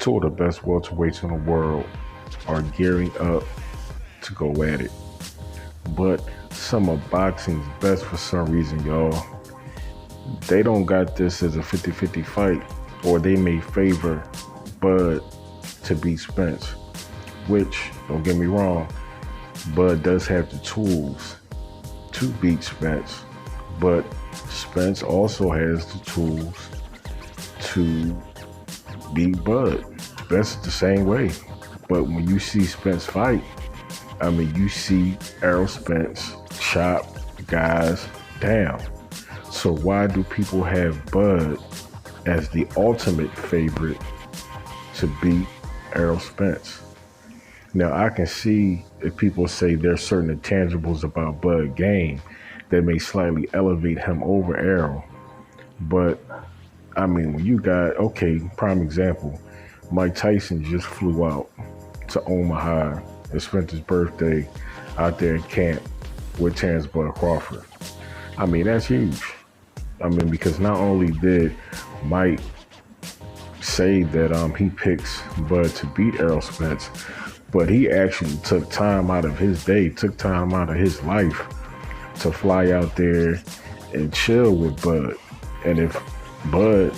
Two of the best welterweights in the world are gearing up to go at it. But some of boxing's best for some reason, y'all. They don't got this as a 50-50 fight, or they may favor Bud to beat Spence, which, don't get me wrong, Bud does have the tools to beat Spence, but Spence also has the tools to beat Bud. Spence the same way. But when you see Spence fight, you see Errol Spence chop guys down. So why do people have Bud as the ultimate favorite to beat Errol Spence? Now, I can see if people say there's certain intangibles about Bud game that may slightly elevate him over Errol. But, when you got, prime example, Mike Tyson just flew out to Omaha and spent his birthday out there in camp with Terence Crawford. That's huge. Because not only did Mike say that he picks Bud to beat Errol Spence, but he actually took time out of his day, took time out of his life to fly out there and chill with Bud. And if Bud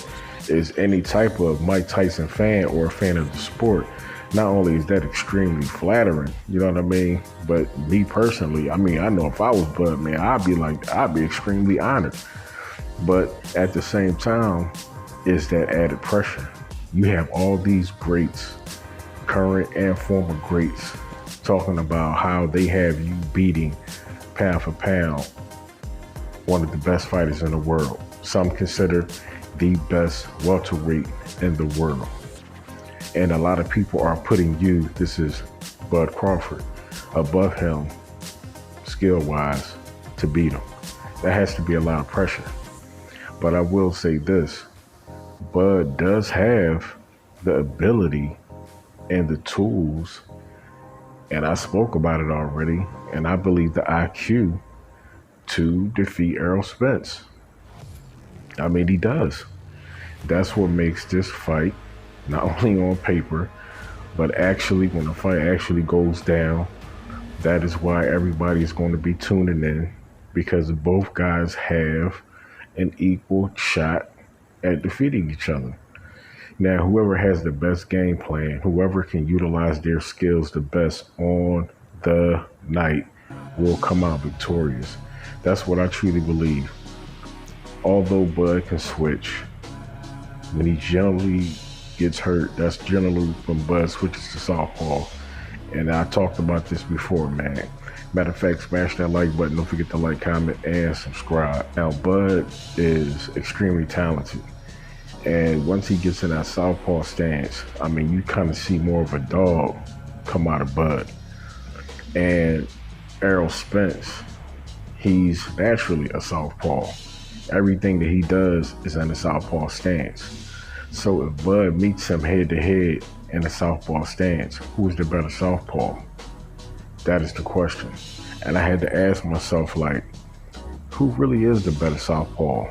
is any type of Mike Tyson fan or a fan of the sport, not only is that extremely flattering, you know what I mean? But me personally, I know if I was Bud, man, I'd be extremely honored. But at the same time, is that added pressure. You have all these greats, current and former greats, talking about how they have you beating pound for pound one of the best fighters in the world. Some consider the best welterweight in the world. And a lot of people are putting this is Bud Crawford, above him skill-wise to beat him. That has to be a lot of pressure. But I will say this, Bud does have the ability and the tools, and I spoke about it already, and I believe the IQ to defeat Errol Spence. He does. That's what makes this fight, not only on paper, but actually when the fight actually goes down, that is why everybody is going to be tuning in, because both guys have an equal shot at defeating each other. Now, whoever has the best game plan, whoever can utilize their skills the best on the night will come out victorious. That's what I truly believe. Although Bud can switch, when he generally gets hurt, that's generally when Bud switches to southpaw. And I talked about this before, man. Matter of fact, smash that like button. Don't forget to like, comment, and subscribe. Now, Bud is extremely talented. And once he gets in that southpaw stance, you kind of see more of a dog come out of Bud. And Errol Spence, he's naturally a southpaw. Everything that he does is in a southpaw stance. So if Bud meets him head to head in a southpaw stance, who is the better southpaw? That is the question. And I had to ask myself, who really is the better southpaw?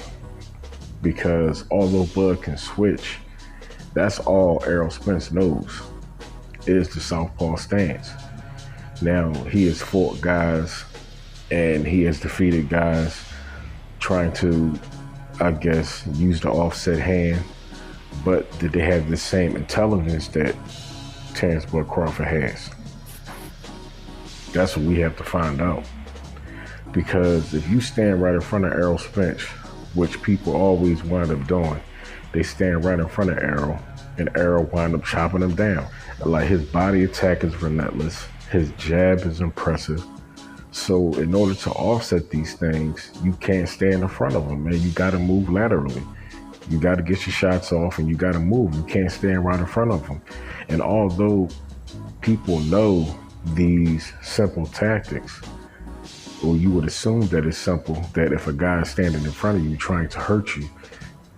Because although Bud can switch, that's all Errol Spence knows is the southpaw stance. Now, he has fought guys and he has defeated guys trying to, use the offset hand. But did they have the same intelligence that Terence Crawford has? That's what we have to find out. Because if you stand right in front of Errol Spence, which people always wind up doing, they stand right in front of Errol, and Errol wind up chopping him down. His body attack is relentless. His jab is impressive. So in order to offset these things, you can't stand in front of him, man. You got to move laterally. You got to get your shots off, and you got to move. You can't stand right in front of him. And although people know these simple tactics, or you would assume that it's simple, that if a guy is standing in front of you trying to hurt you,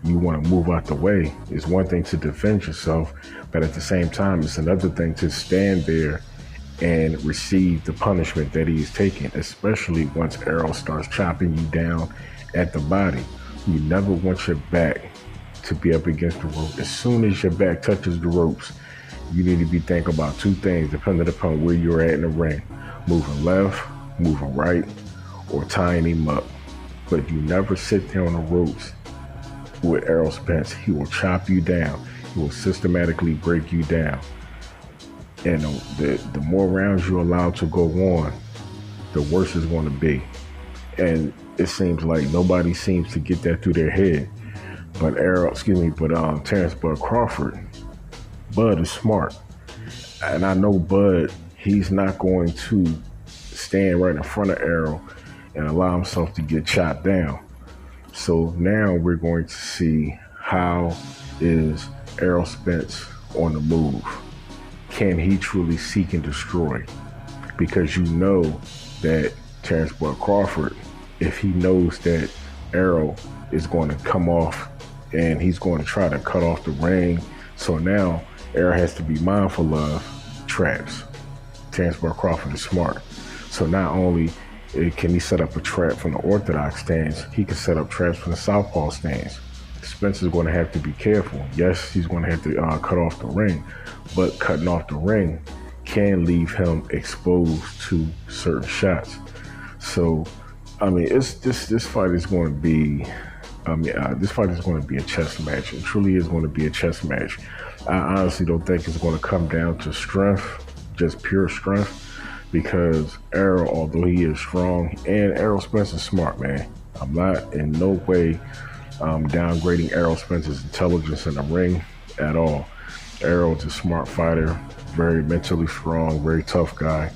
you want to move out the way. It's one thing to defend yourself, but at the same time, it's another thing to stand there and receive the punishment that he is taking, especially once Errol starts chopping you down at the body. You never want your back to be up against the rope. As soon as your back touches the ropes, you need to be thinking about two things depending upon where you're at in the ring. Moving left, moving right, or tying him up. But you never sit there on the ropes with Errol Spence. He will chop you down. He will systematically break you down. And the more rounds you allow to go on, the worse it's going to be. And it seems like nobody seems to get that through their head. But Terence Bud Crawford, Bud is smart. And I know Bud, he's not going to stand right in front of Errol and allow himself to get chopped down. So now we're going to see how is Errol Spence on the move. Can he truly seek and destroy? Because you know that Terence Bud Crawford, if he knows that Errol is going to come off and he's going to try to cut off the ring, so now Errol has to be mindful of traps. Terence Bud Crawford is smart. So not only can he set up a trap from the orthodox stance, he can set up traps from the southpaw stance. Spence is going to have to be careful. Yes, he's going to have to cut off the ring, but cutting off the ring can leave him exposed to certain shots. So, I mean, this fight is going to be, this fight is going to be a chess match. It truly is going to be a chess match. I honestly don't think it's going to come down to strength, just pure strength, because Errol, although he is strong, and Errol Spence is smart, man. I'm not in no way downgrading Errol Spence's intelligence in the ring at all. Errol is a smart fighter, very mentally strong, very tough guy.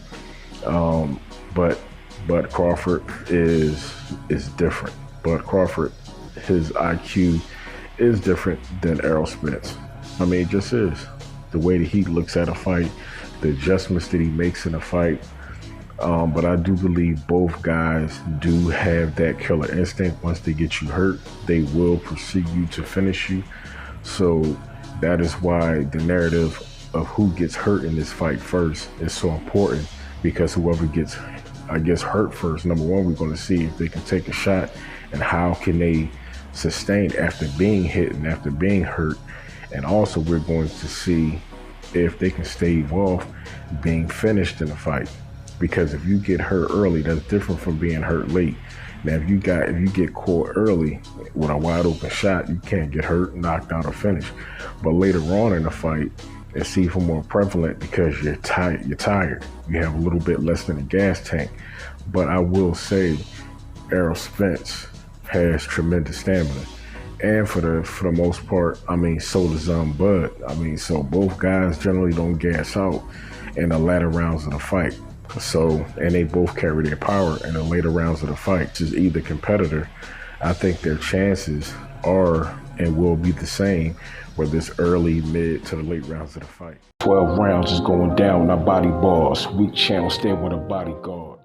But Crawford is different. But Crawford, his IQ is different than Errol Spence. I mean, it just is. The way that he looks at a fight, the adjustments that he makes in a fight. But I do believe both guys do have that killer instinct. Once they get you hurt, they will pursue you to finish you. So that is why the narrative of who gets hurt in this fight first is so important, because whoever gets, hurt first, number one, we're going to see if they can take a shot and how can they sustain after being hit and after being hurt. And also we're going to see if they can stave off being finished in the fight. Because if you get hurt early, that's different from being hurt late. Now, if you get caught early with a wide open shot, you can't get hurt, knocked out, or finished. But later on in the fight, it's even more prevalent because you're tired. You have a little bit less than a gas tank. But I will say, Errol Spence has tremendous stamina. And for the most part, I mean, so does Bud. I mean, so both guys generally don't gas out in the latter rounds of the fight. So, and they both carry their power in the later rounds of the fight. Just either competitor, I think their chances are and will be the same, whether it's early, mid, to the late rounds of the fight. 12 rounds is going down, our body boss. Weak channel, stay with a bodyguard.